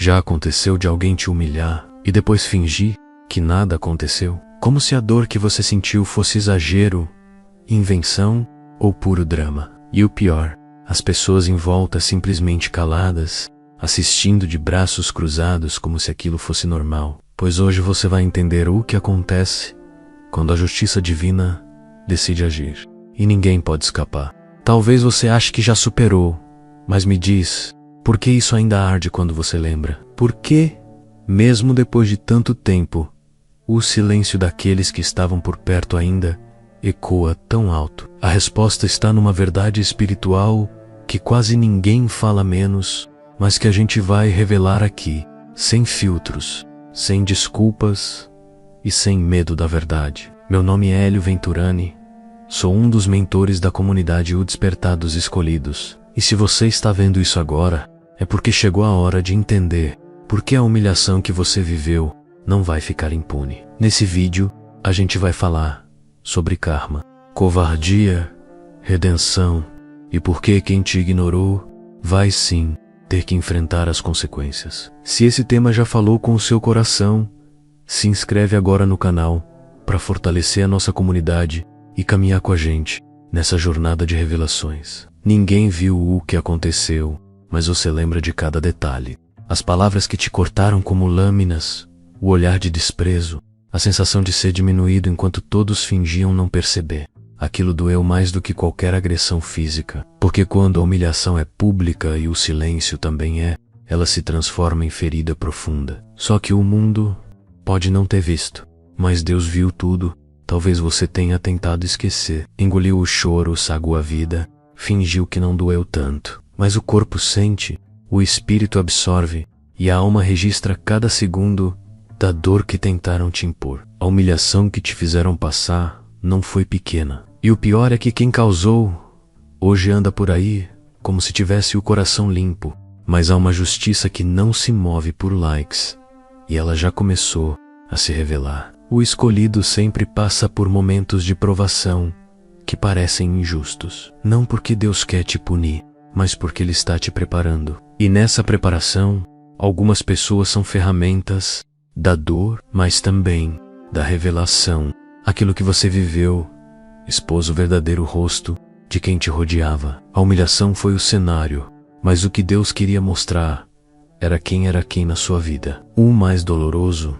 Já aconteceu de alguém te humilhar e depois fingir que nada aconteceu? Como se a dor que você sentiu fosse exagero, invenção ou puro drama. E o pior, as pessoas em volta simplesmente caladas, assistindo de braços cruzados como se aquilo fosse normal. Pois hoje você vai entender o que acontece quando a justiça divina decide agir. E ninguém pode escapar. Talvez você ache que já superou, mas me diz, por que isso ainda arde quando você lembra? Por que, mesmo depois de tanto tempo, o silêncio daqueles que estavam por perto ainda ecoa tão alto? A resposta está numa verdade espiritual que quase ninguém fala menos, mas que a gente vai revelar aqui, sem filtros, sem desculpas e sem medo da verdade. Meu nome é Hélio Venturani, sou um dos mentores da comunidade O Despertar dos Escolhidos. E se você está vendo isso agora, é porque chegou a hora de entender por que a humilhação que você viveu não vai ficar impune. Nesse vídeo, a gente vai falar sobre karma, covardia, redenção e por que quem te ignorou vai sim ter que enfrentar as consequências. Se esse tema já falou com o seu coração, se inscreve agora no canal para fortalecer a nossa comunidade e caminhar com a gente nessa jornada de revelações. Ninguém viu o que aconteceu, mas você lembra de cada detalhe. As palavras que te cortaram como lâminas, o olhar de desprezo, a sensação de ser diminuído enquanto todos fingiam não perceber. Aquilo doeu mais do que qualquer agressão física, porque quando a humilhação é pública e o silêncio também é, ela se transforma em ferida profunda. Só que o mundo pode não ter visto, mas Deus viu tudo. Talvez você tenha tentado esquecer, engoliu o choro, sagou a vida, fingiu que não doeu tanto. Mas o corpo sente, o espírito absorve e a alma registra cada segundo da dor que tentaram te impor. A humilhação que te fizeram passar não foi pequena. E o pior é que quem causou hoje anda por aí como se tivesse o coração limpo. Mas há uma justiça que não se move por likes e ela já começou a se revelar. O escolhido sempre passa por momentos de provação que parecem injustos. Não porque Deus quer te punir, mas porque Ele está te preparando. E nessa preparação, algumas pessoas são ferramentas da dor, mas também da revelação. Aquilo que você viveu expôs o verdadeiro rosto de quem te rodeava. A humilhação foi o cenário, mas o que Deus queria mostrar era quem na sua vida. O mais doloroso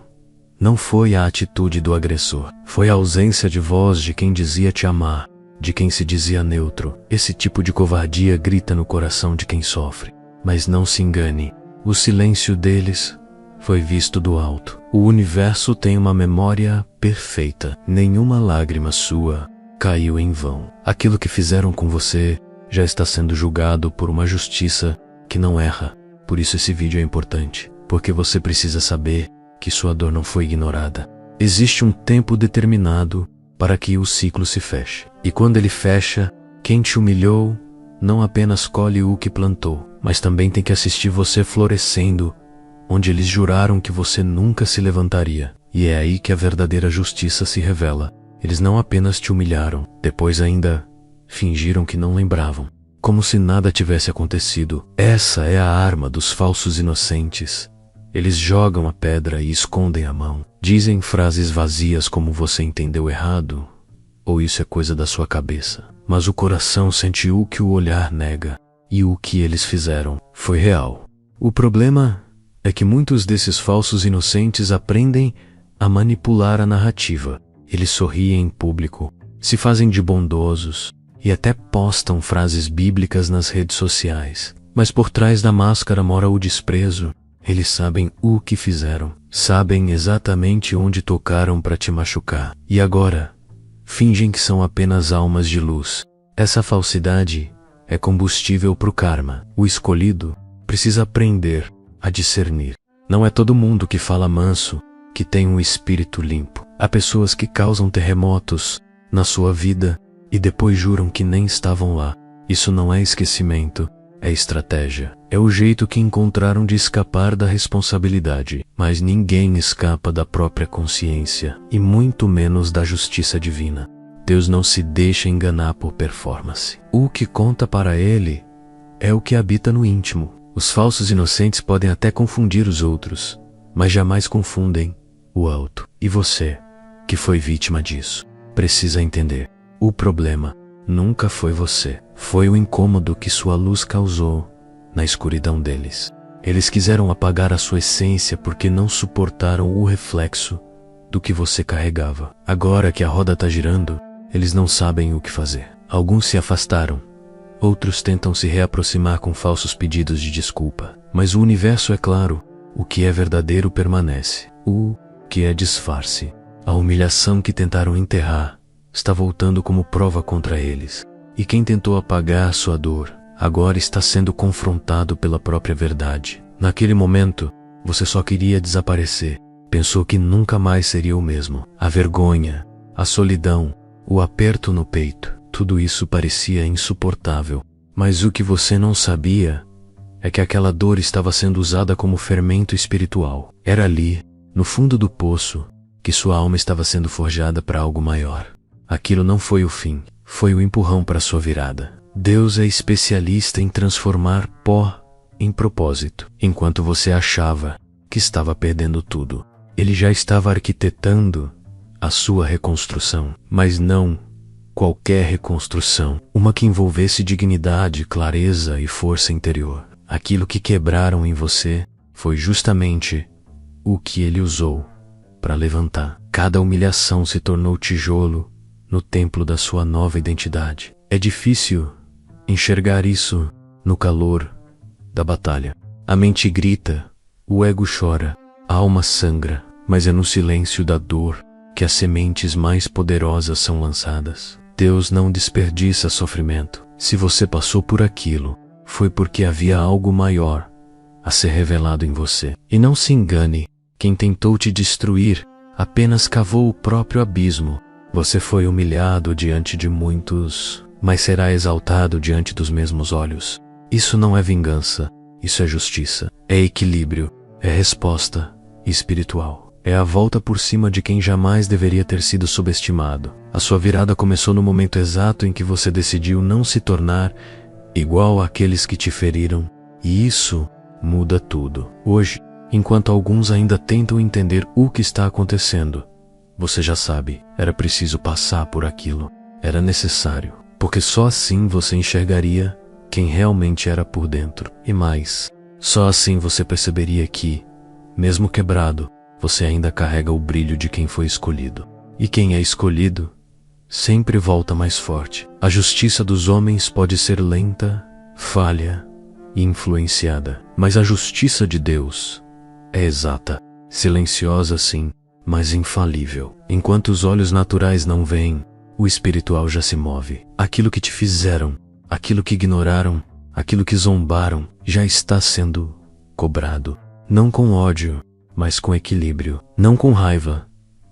não foi a atitude do agressor, foi a ausência de voz de quem dizia te amar, de quem se dizia neutro. Esse tipo de covardia grita no coração de quem sofre. Mas não se engane, o silêncio deles foi visto do alto. O universo tem uma memória perfeita. Nenhuma lágrima sua caiu em vão. Aquilo que fizeram com você já está sendo julgado por uma justiça que não erra. Por isso esse vídeo é importante, porque você precisa saber que sua dor não foi ignorada. Existe um tempo determinado para que o ciclo se feche. E quando ele fecha, quem te humilhou não apenas colhe o que plantou, mas também tem que assistir você florescendo onde eles juraram que você nunca se levantaria. E é aí que a verdadeira justiça se revela. Eles não apenas te humilharam, depois ainda fingiram que não lembravam, como se nada tivesse acontecido. Essa é a arma dos falsos inocentes. Eles jogam a pedra e escondem a mão. Dizem frases vazias como você entendeu errado, ou isso é coisa da sua cabeça. Mas o coração sente o que o olhar nega, e o que eles fizeram foi real. O problema é que muitos desses falsos inocentes aprendem a manipular a narrativa. Eles sorriem em público, se fazem de bondosos e até postam frases bíblicas nas redes sociais. Mas por trás da máscara mora o desprezo. Eles sabem o que fizeram, sabem exatamente onde tocaram para te machucar. E agora, fingem que são apenas almas de luz. Essa falsidade é combustível para o karma. O escolhido precisa aprender a discernir. Não é todo mundo que fala manso, que tem um espírito limpo. Há pessoas que causam terremotos na sua vida e depois juram que nem estavam lá. Isso não é esquecimento, é estratégia. É o jeito que encontraram de escapar da responsabilidade. Mas ninguém escapa da própria consciência, e muito menos da justiça divina. Deus não se deixa enganar por performance. O que conta para Ele é o que habita no íntimo. O Os falsos inocentes podem até confundir os outros, mas jamais confundem o alto. E você, que foi vítima disso, precisa entender. O problema nunca foi você. Foi o incômodo que sua luz causou na escuridão deles. Eles quiseram apagar a sua essência porque não suportaram o reflexo do que você carregava. Agora que a roda está girando, eles não sabem o que fazer. Alguns se afastaram. Outros tentam se reaproximar com falsos pedidos de desculpa. Mas o universo é claro. O que é verdadeiro permanece. O que é disfarce. A humilhação que tentaram enterrar está voltando como prova contra eles. E quem tentou apagar sua dor, agora está sendo confrontado pela própria verdade. Naquele momento, você só queria desaparecer. Pensou que nunca mais seria o mesmo. A vergonha, a solidão, o aperto no peito, tudo isso parecia insuportável. Mas o que você não sabia é que aquela dor estava sendo usada como fermento espiritual. Era ali, no fundo do poço, que sua alma estava sendo forjada para algo maior. Aquilo não foi o fim, foi o empurrão para sua virada. Deus é especialista em transformar pó em propósito. Enquanto você achava que estava perdendo tudo, Ele já estava arquitetando a sua reconstrução. Mas não qualquer reconstrução, uma que envolvesse dignidade, clareza e força interior. Aquilo que quebraram em você foi justamente o que Ele usou para levantar. Cada humilhação se tornou tijolo no templo da sua nova identidade. É difícil enxergar isso no calor da batalha. A mente grita, o ego chora, a alma sangra, mas é no silêncio da dor que as sementes mais poderosas são lançadas. Deus não desperdiça sofrimento. Se você passou por aquilo, foi porque havia algo maior a ser revelado em você. E não se engane, quem tentou te destruir apenas cavou o próprio abismo. Você foi humilhado diante de muitos, mas será exaltado diante dos mesmos olhos. Isso não é vingança, isso é justiça, é equilíbrio, é resposta espiritual. É a volta por cima de quem jamais deveria ter sido subestimado. A sua virada começou no momento exato em que você decidiu não se tornar igual àqueles que te feriram, e isso muda tudo. Hoje, enquanto alguns ainda tentam entender o que está acontecendo, você já sabe, era preciso passar por aquilo. Era necessário, porque só assim você enxergaria quem realmente era por dentro. E mais, só assim você perceberia que, mesmo quebrado, você ainda carrega o brilho de quem foi escolhido. E quem é escolhido sempre volta mais forte. A justiça dos homens pode ser lenta, falha e influenciada, mas a justiça de Deus é exata, silenciosa sim, mas infalível. Enquanto os olhos naturais não veem, o espiritual já se move. Aquilo que te fizeram, aquilo que ignoraram, aquilo que zombaram, já está sendo cobrado. Não com ódio, mas com equilíbrio. Não com raiva,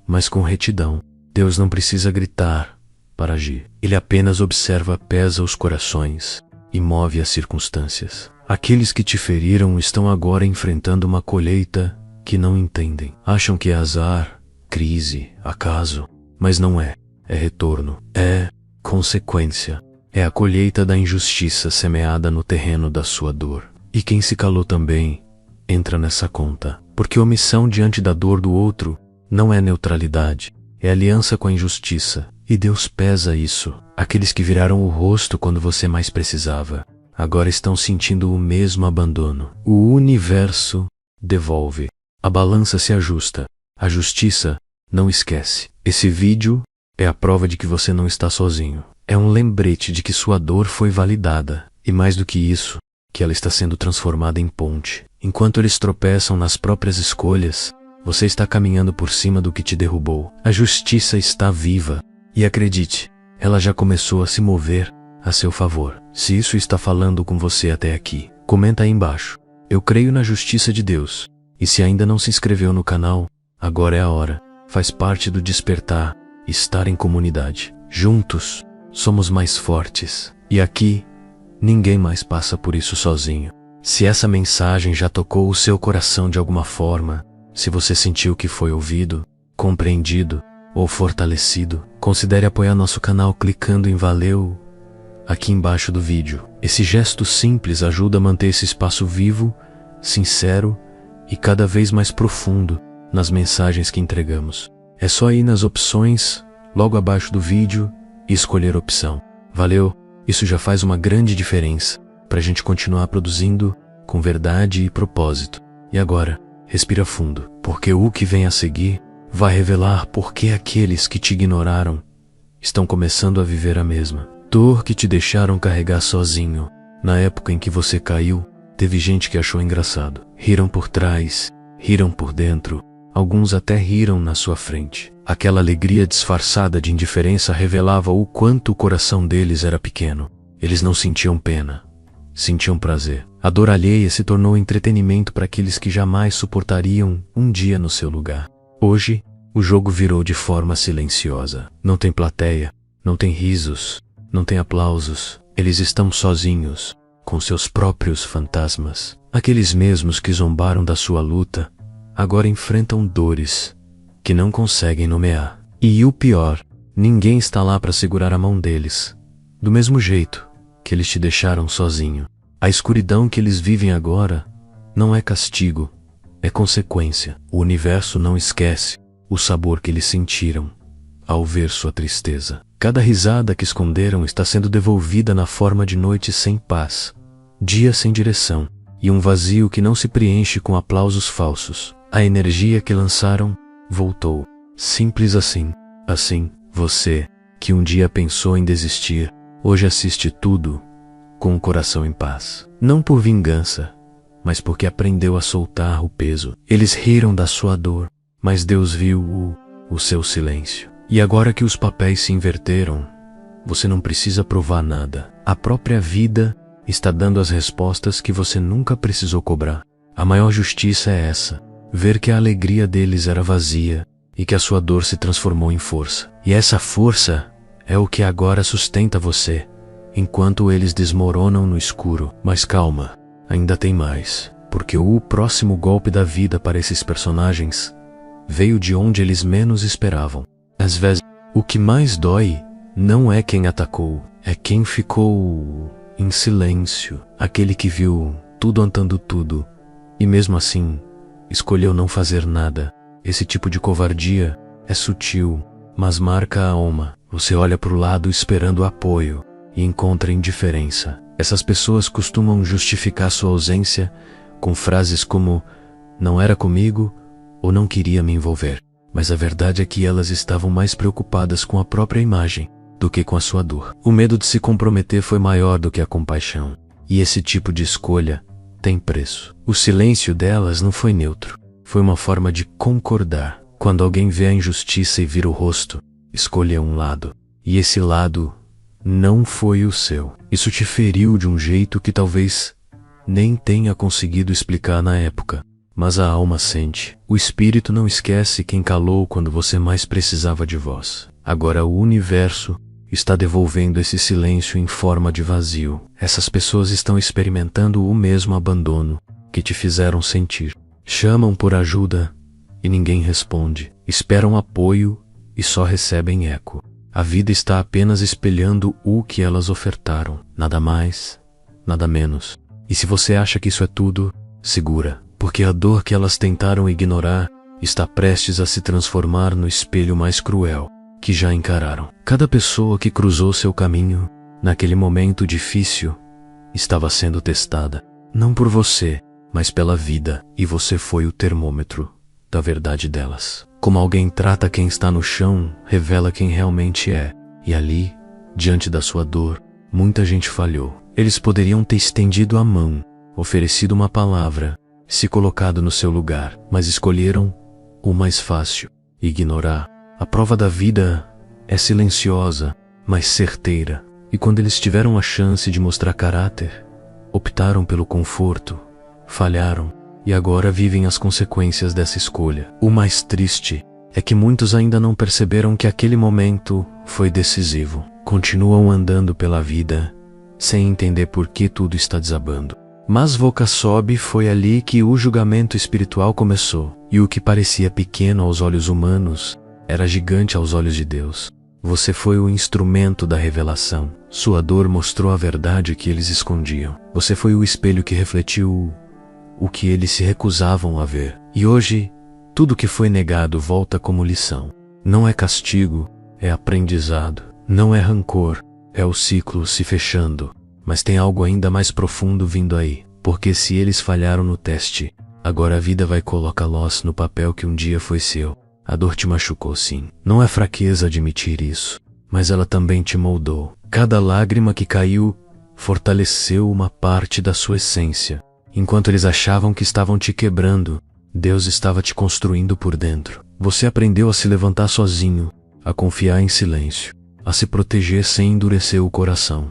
mas com retidão. Deus não precisa gritar para agir. Ele apenas observa, pesa os corações e move as circunstâncias. Aqueles que te feriram estão agora enfrentando uma colheita que não entendem. Acham que é azar, crise, acaso, mas não é. É retorno, é consequência. É a colheita da injustiça semeada no terreno da sua dor. E quem se calou também entra nessa conta. Porque omissão diante da dor do outro não é neutralidade, é aliança com a injustiça. E Deus pesa isso. Aqueles que viraram o rosto quando você mais precisava, agora estão sentindo o mesmo abandono. O universo devolve. A balança se ajusta. A justiça não esquece. Esse vídeo é a prova de que você não está sozinho. É um lembrete de que sua dor foi validada. E mais do que isso, que ela está sendo transformada em ponte. Enquanto eles tropeçam nas próprias escolhas, você está caminhando por cima do que te derrubou. A justiça está viva. E acredite, ela já começou a se mover a seu favor. Se isso está falando com você até aqui, comenta aí embaixo. Eu creio na justiça de Deus. E se ainda não se inscreveu no canal, agora é a hora. Faz parte do despertar, estar em comunidade. Juntos, somos mais fortes. E aqui, ninguém mais passa por isso sozinho. Se essa mensagem já tocou o seu coração de alguma forma, se você sentiu que foi ouvido, compreendido ou fortalecido, considere apoiar nosso canal clicando em valeu aqui embaixo do vídeo. Esse gesto simples ajuda a manter esse espaço vivo, sincero e cada vez mais profundo nas mensagens que entregamos. É só ir nas opções, logo abaixo do vídeo, e escolher a opção. Valeu? Isso já faz uma grande diferença para a gente continuar produzindo com verdade e propósito. E agora, respira fundo, porque o que vem a seguir vai revelar por que aqueles que te ignoraram estão começando a viver a mesma dor que te deixaram carregar sozinho. Na época em que você caiu, teve gente que achou engraçado. Riram por trás, riram por dentro, alguns até riram na sua frente. Aquela alegria disfarçada de indiferença revelava o quanto o coração deles era pequeno. Eles não sentiam pena, sentiam prazer. A dor alheia se tornou entretenimento para aqueles que jamais suportariam um dia no seu lugar. Hoje, o jogo virou de forma silenciosa. Não tem plateia, não tem risos, não tem aplausos. Eles estão sozinhos, com seus próprios fantasmas. Aqueles mesmos que zombaram da sua luta, agora enfrentam dores que não conseguem nomear. E o pior, ninguém está lá para segurar a mão deles. Do mesmo jeito que eles te deixaram sozinho. A escuridão que eles vivem agora não é castigo, é consequência. O universo não esquece o sabor que eles sentiram ao ver sua tristeza. Cada risada que esconderam está sendo devolvida na forma de noites sem paz, dias sem direção e um vazio que não se preenche com aplausos falsos. A energia que lançaram voltou. Simples assim. Assim, você, que um dia pensou em desistir, hoje assiste tudo com o coração em paz. Não por vingança, mas porque aprendeu a soltar o peso. Eles riram da sua dor, mas Deus viu o seu silêncio. E agora que os papéis se inverteram, você não precisa provar nada. A própria vida está dando as respostas que você nunca precisou cobrar. A maior justiça é essa: ver que a alegria deles era vazia e que a sua dor se transformou em força. E essa força é o que agora sustenta você, enquanto eles desmoronam no escuro. Mas calma, ainda tem mais, porque o próximo golpe da vida para esses personagens veio de onde eles menos esperavam. Às vezes, o que mais dói não é quem atacou, é quem ficou em silêncio, aquele que viu tudo andando tudo e mesmo assim escolheu não fazer nada. Esse tipo de covardia é sutil, mas marca a alma. Você olha para o lado esperando apoio e encontra indiferença. Essas pessoas costumam justificar sua ausência com frases como "não era comigo" ou "não queria me envolver". Mas a verdade é que elas estavam mais preocupadas com a própria imagem do que com a sua dor. O medo de se comprometer foi maior do que a compaixão. E esse tipo de escolha tem preço. O silêncio delas não foi neutro. Foi uma forma de concordar. Quando alguém vê a injustiça e vira o rosto, escolheu um lado. E esse lado não foi o seu. Isso te feriu de um jeito que talvez nem tenha conseguido explicar na época. Mas a alma sente. O espírito não esquece quem calou quando você mais precisava de voz. Agora o universo está devolvendo esse silêncio em forma de vazio. Essas pessoas estão experimentando o mesmo abandono que te fizeram sentir. Chamam por ajuda e ninguém responde. Esperam apoio e só recebem eco. A vida está apenas espelhando o que elas ofertaram. Nada mais, nada menos. E se você acha que isso é tudo, segura. Porque a dor que elas tentaram ignorar está prestes a se transformar no espelho mais cruel que já encararam. Cada pessoa que cruzou seu caminho, naquele momento difícil, estava sendo testada. Não por você, mas pela vida. E você foi o termômetro da verdade delas. Como alguém trata quem está no chão, revela quem realmente é. E ali, diante da sua dor, muita gente falhou. Eles poderiam ter estendido a mão, oferecido uma palavra, se colocado no seu lugar, mas escolheram o mais fácil: ignorar. A prova da vida é silenciosa, mas certeira. E quando eles tiveram a chance de mostrar caráter, optaram pelo conforto, falharam e agora vivem as consequências dessa escolha. O mais triste é que muitos ainda não perceberam que aquele momento foi decisivo. Continuam andando pela vida sem entender por que tudo está desabando. Mas Vokasob foi ali que o julgamento espiritual começou. E o que parecia pequeno aos olhos humanos era gigante aos olhos de Deus. Você foi o instrumento da revelação. Sua dor mostrou a verdade que eles escondiam. Você foi o espelho que refletiu o que eles se recusavam a ver. E hoje, tudo que foi negado volta como lição. Não é castigo, é aprendizado. Não é rancor, é o ciclo se fechando. Mas tem algo ainda mais profundo vindo aí. Porque se eles falharam no teste, agora a vida vai colocá-los no papel que um dia foi seu. A dor te machucou, sim. Não é fraqueza admitir isso, mas ela também te moldou. Cada lágrima que caiu fortaleceu uma parte da sua essência. Enquanto eles achavam que estavam te quebrando, Deus estava te construindo por dentro. Você aprendeu a se levantar sozinho, a confiar em silêncio, a se proteger sem endurecer o coração.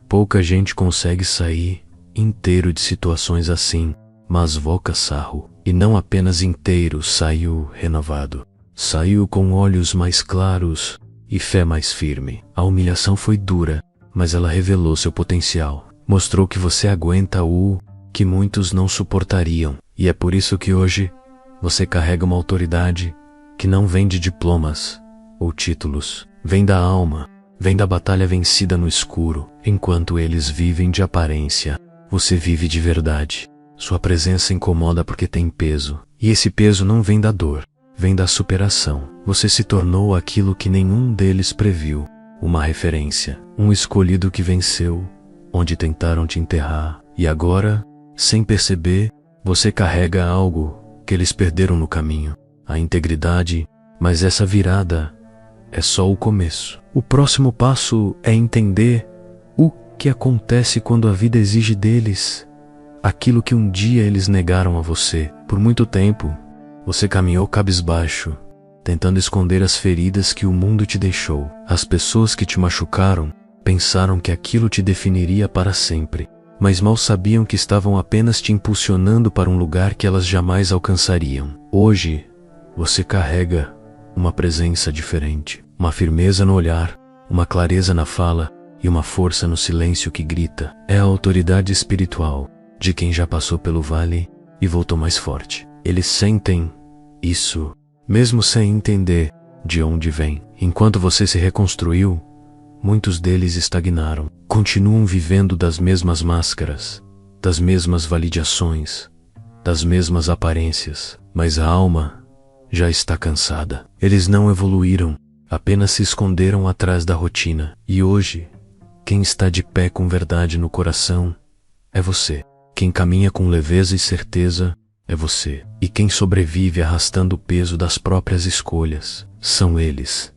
Pouca gente consegue sair inteiro de situações assim, mas Voca Sarro, e não apenas inteiro, saiu renovado. Saiu com olhos mais claros e fé mais firme. A humilhação foi dura, mas ela revelou seu potencial. Mostrou que você aguenta o que muitos não suportariam. E é por isso que hoje você carrega uma autoridade que não vem de diplomas ou títulos. Vem da alma, vem da batalha vencida no escuro. Enquanto eles vivem de aparência, você vive de verdade. Sua presença incomoda porque tem peso. E esse peso não vem da dor, vem da superação. Você se tornou aquilo que nenhum deles previu. Uma referência, um escolhido que venceu, onde tentaram te enterrar. E agora, sem perceber, você carrega algo que eles perderam no caminho. A integridade, mas essa virada é só o começo. O próximo passo é entender o que acontece quando a vida exige deles aquilo que um dia eles negaram a você. Por muito tempo, você caminhou cabisbaixo, tentando esconder as feridas que o mundo te deixou. As pessoas que te machucaram pensaram que aquilo te definiria para sempre, mas mal sabiam que estavam apenas te impulsionando para um lugar que elas jamais alcançariam. Hoje, você carrega uma presença diferente, uma firmeza no olhar, uma clareza na fala e uma força no silêncio que grita. É a autoridade espiritual de quem já passou pelo vale e voltou mais forte. Eles sentem isso, mesmo sem entender de onde vem. Enquanto você se reconstruiu, muitos deles estagnaram. Continuam vivendo das mesmas máscaras, das mesmas validações, das mesmas aparências. Mas a alma já está cansada. Eles não evoluíram, apenas se esconderam atrás da rotina. E hoje, quem está de pé com verdade no coração é você. Quem caminha com leveza e certeza é você. E quem sobrevive arrastando o peso das próprias escolhas são eles.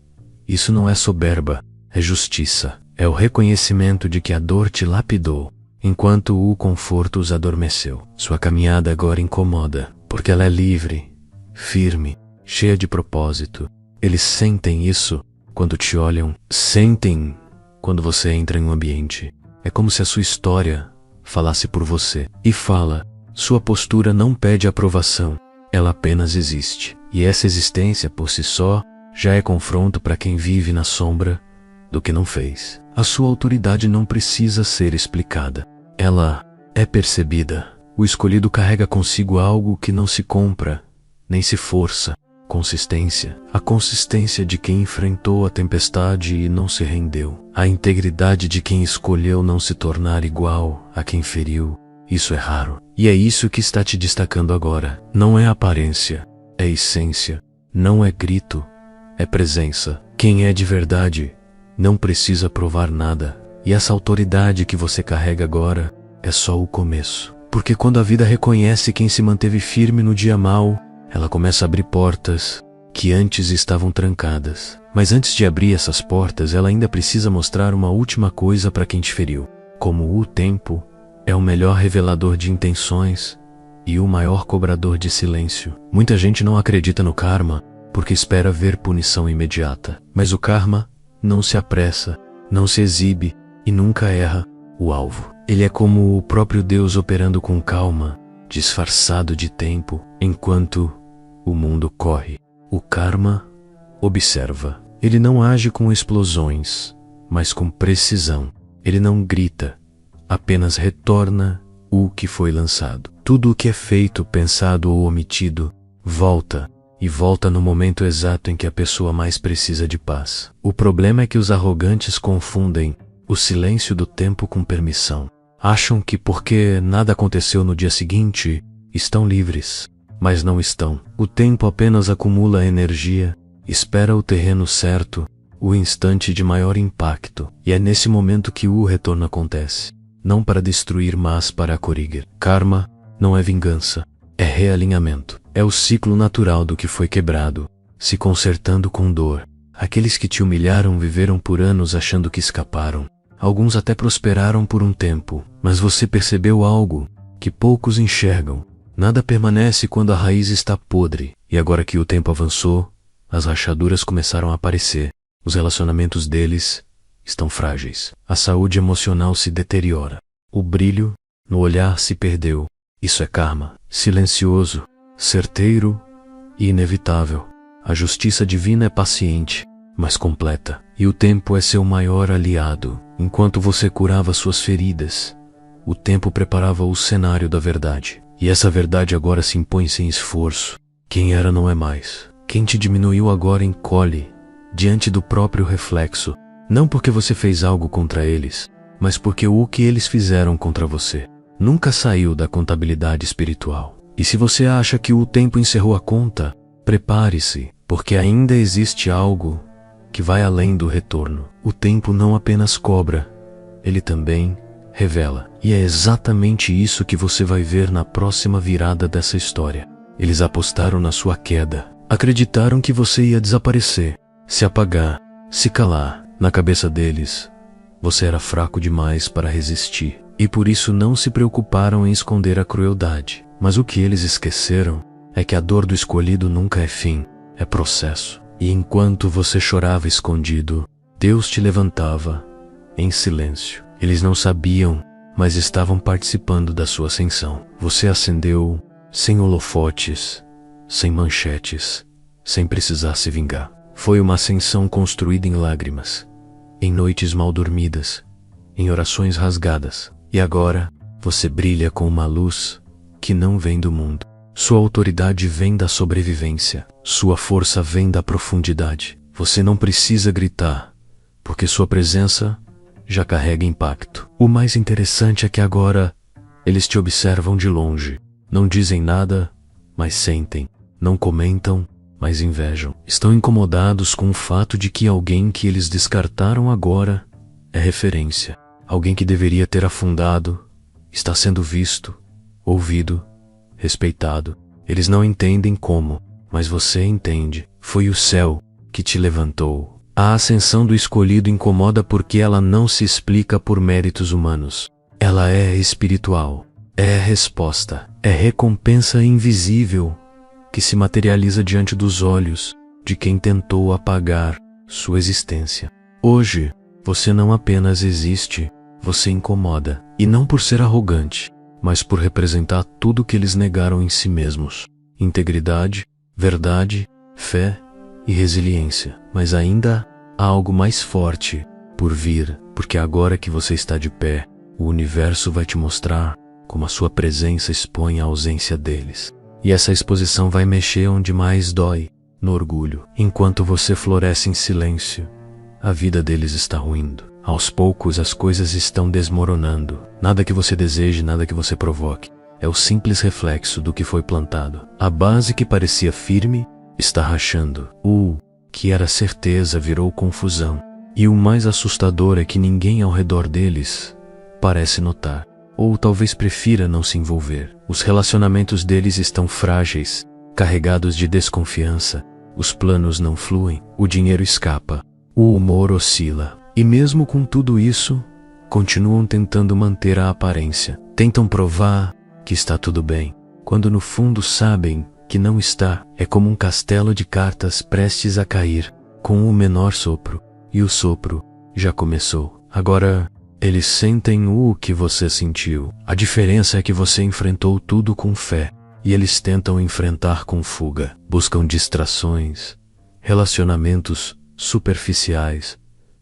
Isso não é soberba, é justiça. É o reconhecimento de que a dor te lapidou, enquanto o conforto os adormeceu. Sua caminhada agora incomoda, porque ela é livre, firme, cheia de propósito. Eles sentem isso quando te olham, sentem quando você entra em um ambiente. É como se a sua história falasse por você. E fala, sua postura não pede aprovação, ela apenas existe. E essa existência por si só já é confronto para quem vive na sombra do que não fez. A sua autoridade não precisa ser explicada, ela é percebida. O escolhido carrega consigo algo que não se compra, nem se força. Consistência. A consistência de quem enfrentou a tempestade e não se rendeu. A integridade de quem escolheu não se tornar igual a quem feriu. Isso é raro. E é isso que está te destacando agora. Não é aparência, é essência. Não é grito, é presença. Quem é de verdade não precisa provar nada. E essa autoridade que você carrega agora é só o começo. Porque quando a vida reconhece quem se manteve firme no dia mau, ela começa a abrir portas que antes estavam trancadas. Mas antes de abrir essas portas, ela ainda precisa mostrar uma última coisa para quem te feriu. Como o tempo é o melhor revelador de intenções e o maior cobrador de silêncio. Muita gente não acredita no karma porque espera ver punição imediata. Mas o karma não se apressa, não se exibe e nunca erra o alvo. Ele é como o próprio Deus operando com calma, disfarçado de tempo, enquanto o mundo corre. O karma observa. Ele não age com explosões, mas com precisão. Ele não grita, apenas retorna o que foi lançado. Tudo o que é feito, pensado ou omitido, volta e volta no momento exato em que a pessoa mais precisa de paz. O problema é que os arrogantes confundem o silêncio do tempo com permissão. Acham que porque nada aconteceu no dia seguinte, estão livres, mas não estão. O tempo apenas acumula energia, espera o terreno certo, o instante de maior impacto, e é nesse momento que o retorno acontece. Não para destruir, mas para corrigir. Karma não é vingança, é realinhamento. É o ciclo natural do que foi quebrado, se consertando com dor. Aqueles que te humilharam viveram por anos achando que escaparam. Alguns até prosperaram por um tempo, mas você percebeu algo que poucos enxergam. Nada permanece quando a raiz está podre, e agora que o tempo avançou, as rachaduras começaram a aparecer. Os relacionamentos deles estão frágeis. A saúde emocional se deteriora. O brilho no olhar se perdeu. Isso é karma, silencioso, certeiro e inevitável. A justiça divina é paciente, mas completa, e o tempo é seu maior aliado. Enquanto você curava suas feridas, o tempo preparava o cenário da verdade. E essa verdade agora se impõe sem esforço. Quem era não é mais. Quem te diminuiu agora encolhe diante do próprio reflexo, não porque você fez algo contra eles, mas porque o que eles fizeram contra você nunca saiu da contabilidade espiritual. E se você acha que o tempo encerrou a conta, prepare-se, porque ainda existe algo que vai além do retorno. O tempo não apenas cobra, ele também revela. E é exatamente isso que você vai ver na próxima virada dessa história. Eles apostaram na sua queda, acreditaram que você ia desaparecer, se apagar, se calar. Na cabeça deles, você era fraco demais para resistir, e por isso não se preocuparam em esconder a crueldade. Mas o que eles esqueceram é que a dor do escolhido nunca é fim, é processo. E enquanto você chorava escondido, Deus te levantava em silêncio. Eles não sabiam, mas estavam participando da sua ascensão. Você ascendeu sem holofotes, sem manchetes, sem precisar se vingar. Foi uma ascensão construída em lágrimas, em noites mal dormidas, em orações rasgadas. E agora, você brilha com uma luz que não vem do mundo. Sua autoridade vem da sobrevivência. Sua força vem da profundidade. Você não precisa gritar, porque sua presença já carrega impacto. O mais interessante é que agora eles te observam de longe. Não dizem nada, mas sentem. Não comentam, mas invejam. Estão incomodados com o fato de que alguém que eles descartaram agora é referência. Alguém que deveria ter afundado está sendo visto, ouvido, respeitado. Eles não entendem como, mas você entende. Foi o céu que te levantou. A ascensão do escolhido incomoda porque ela não se explica por méritos humanos. Ela é espiritual. É resposta. É recompensa invisível que se materializa diante dos olhos de quem tentou apagar sua existência. Hoje, você não apenas existe, você incomoda. E não por ser arrogante, mas por representar tudo que eles negaram em si mesmos. Integridade, verdade, fé e resiliência. Mas ainda há algo mais forte por vir, porque agora que você está de pé, o universo vai te mostrar como a sua presença expõe a ausência deles. E essa exposição vai mexer onde mais dói, no orgulho. Enquanto você floresce em silêncio, a vida deles está ruindo. Aos poucos as coisas estão desmoronando. Nada que você deseje, nada que você provoque. É o simples reflexo do que foi plantado. A base que parecia firme está rachando. O que era certeza virou confusão. E o mais assustador é que ninguém ao redor deles parece notar. Ou talvez prefira não se envolver. Os relacionamentos deles estão frágeis, carregados de desconfiança. Os planos não fluem, o dinheiro escapa, o humor oscila. E mesmo com tudo isso, continuam tentando manter a aparência. Tentam provar que está tudo bem, quando no fundo sabem que não está. É como um castelo de cartas prestes a cair, com o menor sopro. E o sopro já começou. Agora, eles sentem o que você sentiu. A diferença é que você enfrentou tudo com fé, e eles tentam enfrentar com fuga. Buscam distrações, relacionamentos superficiais,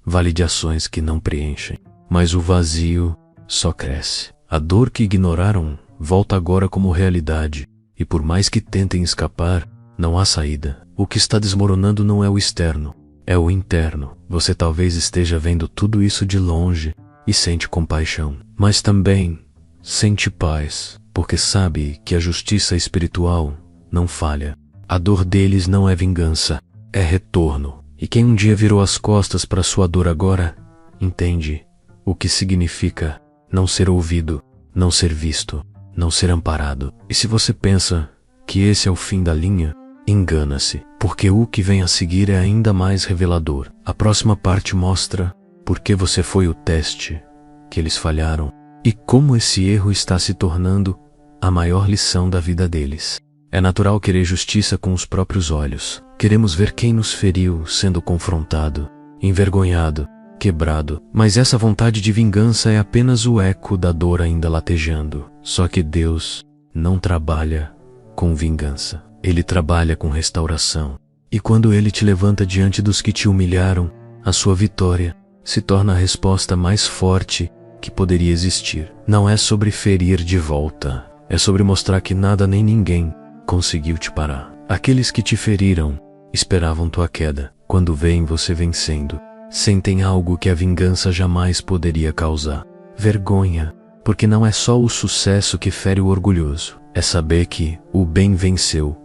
validações que não preenchem. Mas o vazio só cresce. A dor que ignoraram volta agora como realidade, e por mais que tentem escapar, Não há saída. O que está desmoronando não é o externo, é o interno. Você talvez esteja vendo tudo isso de longe e sente compaixão, mas também sente paz, porque sabe que a justiça espiritual não falha. A dor deles não é vingança, é retorno. E quem um dia virou as costas para sua dor agora, entende o que significa não ser ouvido, não ser visto, não ser amparado. E se você pensa que esse é o fim da linha, engana-se, porque o que vem a seguir é ainda mais revelador. A próxima parte mostra por que você foi o teste que eles falharam e como esse erro está se tornando a maior lição da vida deles. É natural querer justiça com os próprios olhos. Queremos ver quem nos feriu sendo confrontado, envergonhado, quebrado. Mas essa vontade de vingança é apenas o eco da dor ainda latejando. Só que Deus não trabalha com vingança. Ele trabalha com restauração. E quando Ele te levanta diante dos que te humilharam, a sua vitória se torna a resposta mais forte que poderia existir. Não é sobre ferir de volta. É sobre mostrar que nada nem ninguém conseguiu te parar. Aqueles que te feriram esperavam tua queda. Quando veem você vencendo, sentem algo que a vingança jamais poderia causar. Vergonha, porque não é só o sucesso que fere o orgulhoso. É saber que o bem venceu,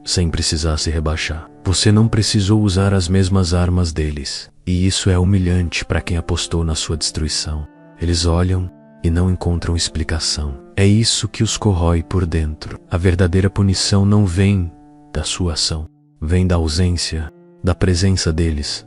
sem precisar se rebaixar. Você não precisou usar as mesmas armas deles. E isso é humilhante para quem apostou na sua destruição. Eles olham e não encontram explicação. É isso que os corrói por dentro. A verdadeira punição não vem da sua ação, vem da ausência, da presença deles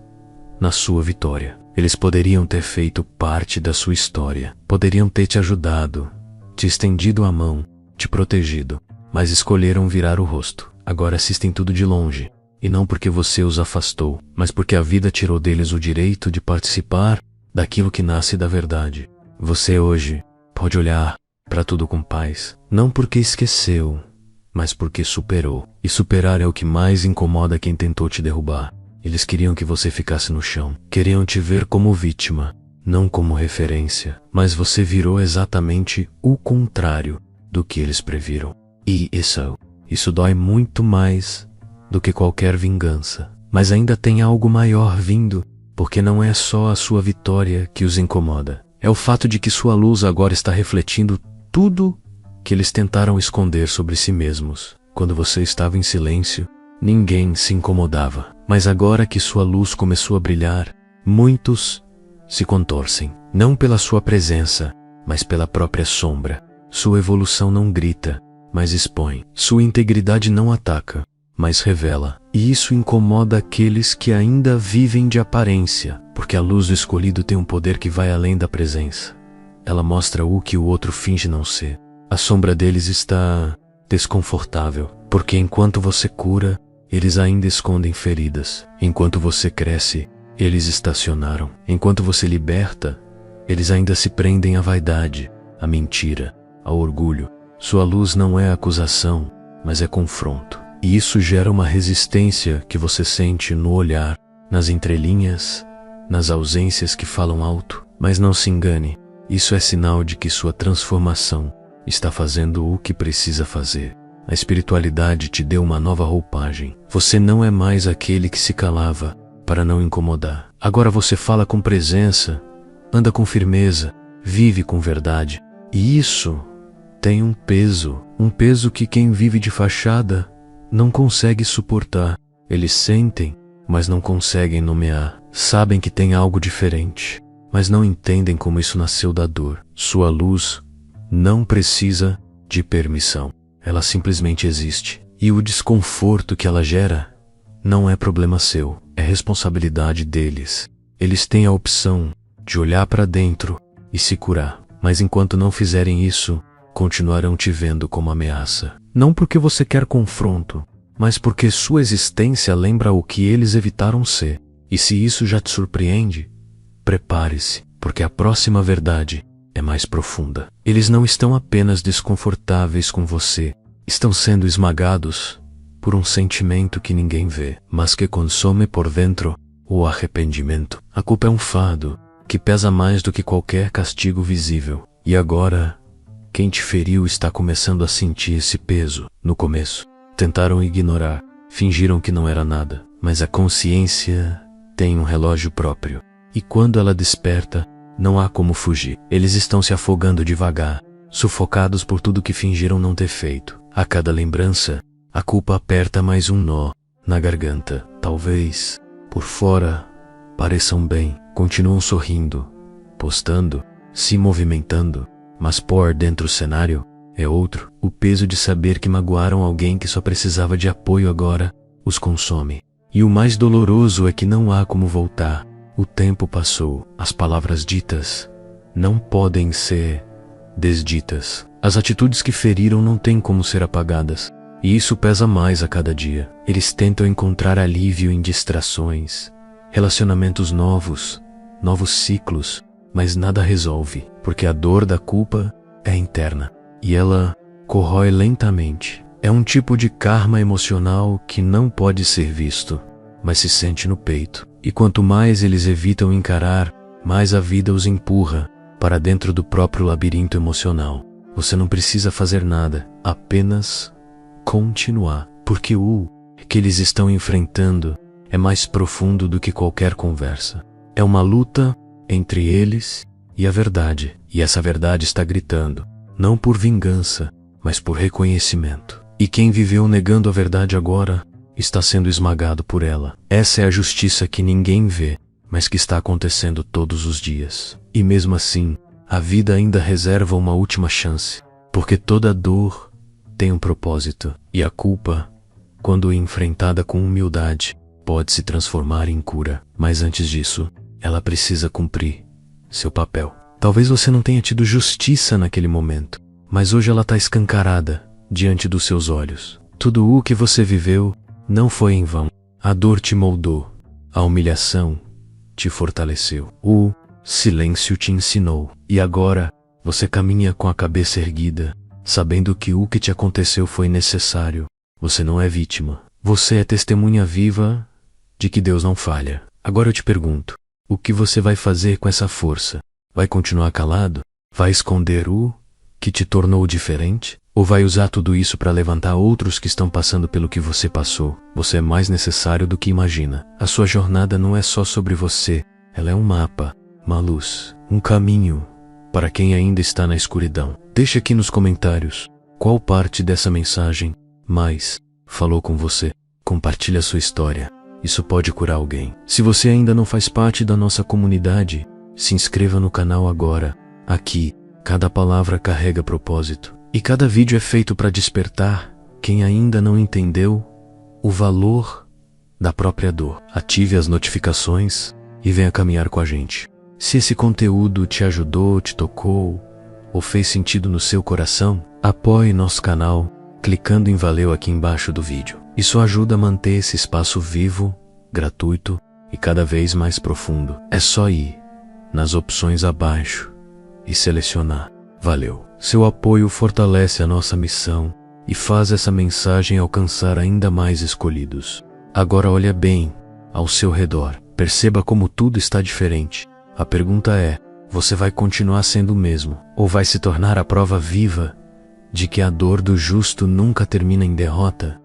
na sua vitória. Eles poderiam ter feito parte da sua história, poderiam ter te ajudado, te estendido a mão, te protegido, mas escolheram virar o rosto. Agora assistem tudo de longe, e não porque você os afastou, mas porque a vida tirou deles o direito de participar daquilo que nasce da verdade. Você hoje pode olhar para tudo com paz, não porque esqueceu, mas porque superou. E superar é o que mais incomoda quem tentou te derrubar. Eles queriam que você ficasse no chão, queriam te ver como vítima, não como referência, mas você virou exatamente o contrário do que eles previram. E isso dói muito mais do que qualquer vingança. Mas ainda tem algo maior vindo, porque não é só a sua vitória que os incomoda. É o fato de que sua luz agora está refletindo tudo que eles tentaram esconder sobre si mesmos. Quando você estava em silêncio, ninguém se incomodava. Mas agora que sua luz começou a brilhar, muitos se contorcem. Não pela sua presença, mas pela própria sombra. Sua evolução não grita, mas expõe. Sua integridade não ataca, mas revela. E isso incomoda aqueles que ainda vivem de aparência, porque a luz do escolhido tem um poder que vai além da presença. Ela mostra o que o outro finge não ser. A sombra deles está desconfortável, porque enquanto você cura, eles ainda escondem feridas. Enquanto você cresce, eles estacionaram. Enquanto você liberta, eles ainda se prendem à vaidade, à mentira, ao orgulho. Sua luz não é acusação, mas é confronto. E isso gera uma resistência que você sente no olhar, nas entrelinhas, nas ausências que falam alto. Mas não se engane, isso é sinal de que sua transformação está fazendo o que precisa fazer. A espiritualidade te deu uma nova roupagem. Você não é mais aquele que se calava para não incomodar. Agora você fala com presença, anda com firmeza, vive com verdade. E isso tem um peso que quem vive de fachada não consegue suportar. Eles sentem, mas não conseguem nomear. Sabem que tem algo diferente, mas não entendem como isso nasceu da dor. Sua luz não precisa de permissão. Ela simplesmente existe. E o desconforto que ela gera não é problema seu, é responsabilidade deles. Eles têm a opção de olhar para dentro e se curar. Mas enquanto não fizerem isso, continuarão te vendo como ameaça. Não porque você quer confronto, mas porque sua existência lembra o que eles evitaram ser. E se isso já te surpreende, prepare-se, porque a próxima verdade é mais profunda. Eles não estão apenas desconfortáveis com você, estão sendo esmagados por um sentimento que ninguém vê, mas que consome por dentro o arrependimento. A culpa é um fardo que pesa mais do que qualquer castigo visível. E agora, quem te feriu está começando a sentir esse peso. No começo, tentaram ignorar, fingiram que não era nada, mas a consciência tem um relógio próprio. E quando ela desperta, não há como fugir. Eles estão se afogando devagar, sufocados por tudo que fingiram não ter feito. A cada lembrança, a culpa aperta mais um nó na garganta. Talvez, por fora, pareçam bem, continuam sorrindo, postando, se movimentando, mas por dentro o cenário é outro. O peso de saber que magoaram alguém que só precisava de apoio agora os consome. E o mais doloroso é que não há como voltar. O tempo passou, as palavras ditas não podem ser desditas. As atitudes que feriram não têm como ser apagadas, e isso pesa mais a cada dia. Eles tentam encontrar alívio em distrações, relacionamentos novos ciclos, mas nada resolve, porque a dor da culpa é interna, e ela corrói lentamente. É um tipo de karma emocional que não pode ser visto, mas se sente no peito. E quanto mais eles evitam encarar, mais a vida os empurra para dentro do próprio labirinto emocional. Você não precisa fazer nada, apenas continuar, porque o que eles estão enfrentando é mais profundo do que qualquer conversa. É uma luta entre eles e a verdade, e essa verdade está gritando, não por vingança, mas por reconhecimento. E quem viveu negando a verdade agora está sendo esmagado por ela. Essa é a justiça que ninguém vê, mas que está acontecendo todos os dias. E mesmo assim, a vida ainda reserva uma última chance, porque toda dor tem um propósito, e a culpa, quando enfrentada com humildade, pode se transformar em cura. Mas antes disso, ela precisa cumprir seu papel. Talvez você não tenha tido justiça naquele momento, mas hoje ela está escancarada diante dos seus olhos. Tudo o que você viveu não foi em vão. A dor te moldou, a humilhação te fortaleceu, o silêncio te ensinou. E agora você caminha com a cabeça erguida, sabendo que o que te aconteceu foi necessário. Você não é vítima, você é testemunha viva de que Deus não falha. Agora eu te pergunto, o que você vai fazer com essa força? Vai continuar calado? Vai esconder o que te tornou diferente? Ou vai usar tudo isso para levantar outros que estão passando pelo que você passou? Você é mais necessário do que imagina. A sua jornada não é só sobre você, ela é um mapa, uma luz, um caminho para quem ainda está na escuridão. Deixe aqui nos comentários qual parte dessa mensagem mais falou com você. Compartilhe a sua história. Isso pode curar alguém. Se você ainda não faz parte da nossa comunidade, se inscreva no canal agora. Aqui, cada palavra carrega propósito. E cada vídeo é feito para despertar quem ainda não entendeu o valor da própria dor. Ative as notificações e venha caminhar com a gente. Se esse conteúdo te ajudou, te tocou ou fez sentido no seu coração, apoie nosso canal clicando em valeu aqui embaixo do vídeo. Isso ajuda a manter esse espaço vivo, gratuito e cada vez mais profundo. É só ir nas opções abaixo e selecionar. Valeu. Seu apoio fortalece a nossa missão e faz essa mensagem alcançar ainda mais escolhidos. Agora olha bem ao seu redor. Perceba como tudo está diferente. A pergunta é, você vai continuar sendo o mesmo? Ou vai se tornar a prova viva de que a dor do justo nunca termina em derrota?